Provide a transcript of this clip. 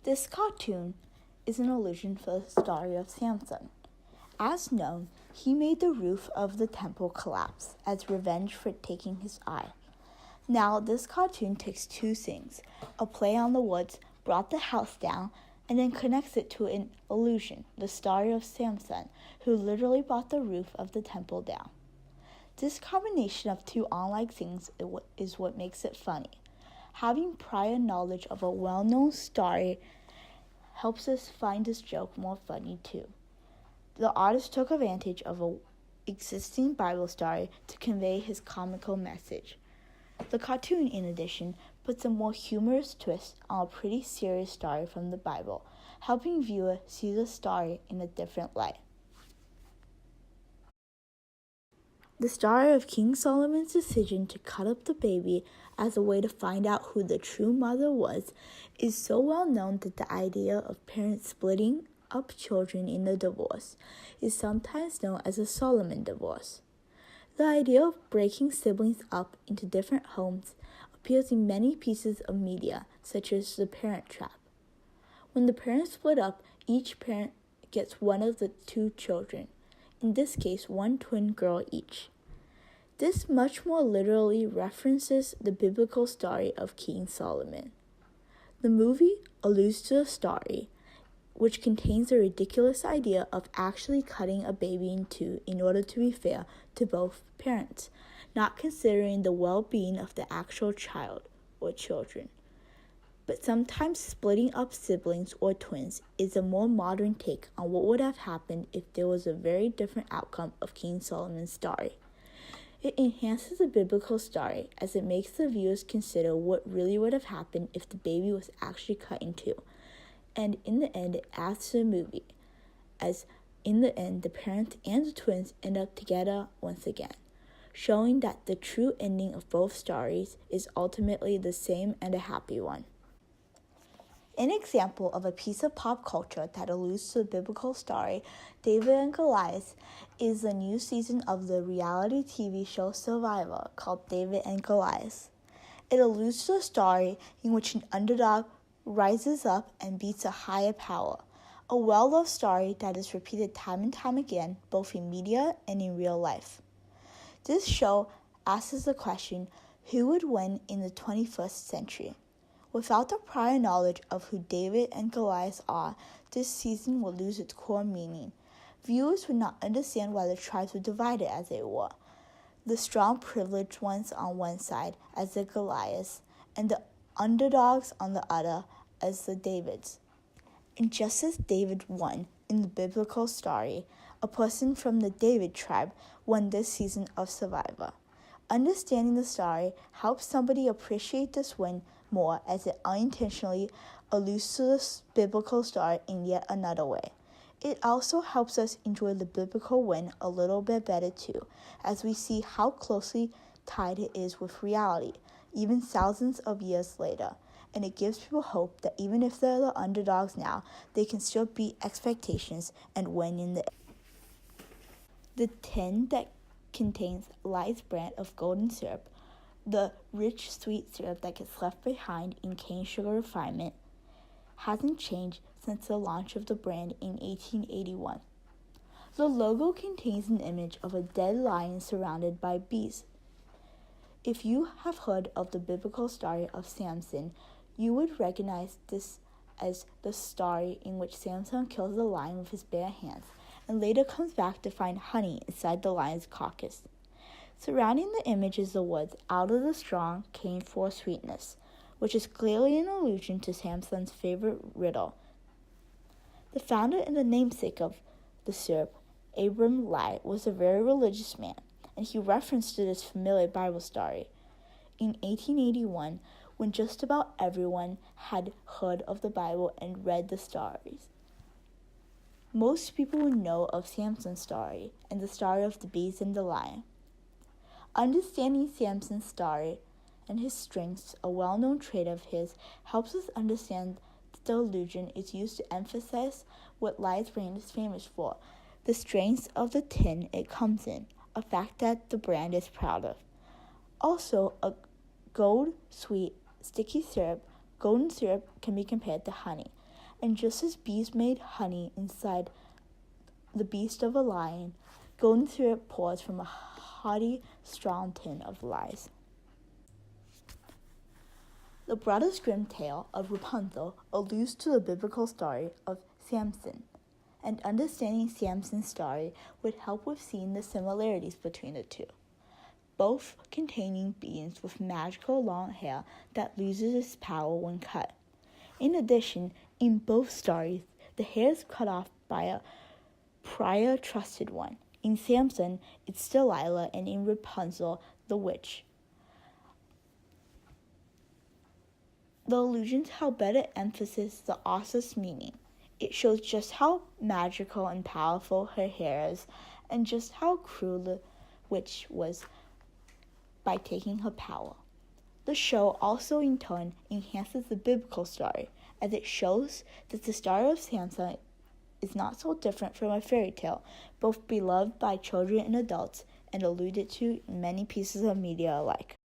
This cartoon is an allusion for the story of Samson. As known, he made the roof of the temple collapse as revenge for taking his eye. Now, this cartoon takes two things, a play on the words brought the house down, and then connects it to an allusion, the story of Samson, who literally brought the roof of the temple down. This combination of two unlike things is what makes it funny. Having prior knowledge of a well-known story helps us find this joke more funny too. The artist took advantage of an existing Bible story to convey his comical message. The cartoon, in addition, puts a more humorous twist on a pretty serious story from the Bible, helping viewers see the story in a different light. The story of King Solomon's decision to cut up the baby as a way to find out who the true mother was is so well known that the idea of parents splitting up children in a divorce is sometimes known as a Solomon divorce. The idea of breaking siblings up into different homes appears in many pieces of media, such as The Parent Trap. When the parents split up, each parent gets one of the two children, in this case one twin girl each. This much more literally references the biblical story of King Solomon. The movie alludes to the story, which contains the ridiculous idea of actually cutting a baby in two in order to be fair to both parents, not considering the well-being of the actual child or children. But sometimes splitting up siblings or twins is a more modern take on what would have happened if there was a very different outcome of King Solomon's story. It enhances the biblical story as it makes the viewers consider what really would have happened if the baby was actually cut in two. And in the end, it adds to the movie, as in the end, the parents and the twins end up together once again, showing that the true ending of both stories is ultimately the same and a happy one. An example of a piece of pop culture that alludes to the biblical story, David and Goliath, is the new season of the reality TV show Survivor called David and Goliath. It alludes to a story in which an underdog rises up and beats a higher power, a well-loved story that is repeated time and time again, both in media and in real life. This show asks the question, who would win in the 21st century? Without the prior knowledge of who David and Goliath are, this season will lose its core meaning. Viewers would not understand why the tribes were divided as they were. The strong privileged ones on one side as the Goliaths, and the underdogs on the other as the Davids. And just as David won in the biblical story, a person from the David tribe won this season of Survivor. Understanding the story helps somebody appreciate this win more as it unintentionally alludes to the biblical story in yet another way. It also helps us enjoy the biblical win a little bit better too, as we see how closely tied it is with reality, even thousands of years later. And it gives people hope that even if they're the underdogs now, they can still beat expectations and win in the end. The tin that contains Li's brand of golden syrup, the rich sweet syrup that gets left behind in cane sugar refinement, hasn't changed since the launch of the brand in 1881. The logo contains an image of a dead lion surrounded by bees. If you have heard of the biblical story of Samson, you would recognize this as the story in which Samson kills the lion with his bare hands and later comes back to find honey inside the lion's carcass. Surrounding the image is the words, "Out of the strong came forth sweetness," which is clearly an allusion to Samson's favorite riddle. The founder and the namesake of the syrup, Abram Lai, was a very religious man, and he referenced to this familiar Bible story. In 1881, when just about everyone had heard of the Bible and read the stories, most people would know of Samson's story and the story of the bees and the lion. Understanding Samson's story and his strengths, a well-known trait of his, helps us understand that the allusion is used to emphasize what Lai's brand is famous for, the strengths of the tin it comes in, a fact that the brand is proud of. Also, a gold, sweet, sticky syrup, golden syrup can be compared to honey, And just as bees made honey inside the beast of a lion, golden syrup pours from a haughty, strong tin of lies. The Brothers Grimm tale of Rapunzel alludes to the biblical story of Samson, and understanding Samson's story would help with seeing the similarities between the two, both containing beings with magical long hair that loses its power when cut. In addition, in both stories, the hair is cut off by a prior trusted one. In Samson, it's Delilah, and in Rapunzel, the witch. The allusions help better emphasize the author's meaning. It shows just how magical and powerful her hair is, and just how cruel the witch was by taking her power. The show also in turn enhances the biblical story, as it shows that the story of Samson is not so different from a fairy tale, both beloved by children and adults, and alluded to in many pieces of media alike.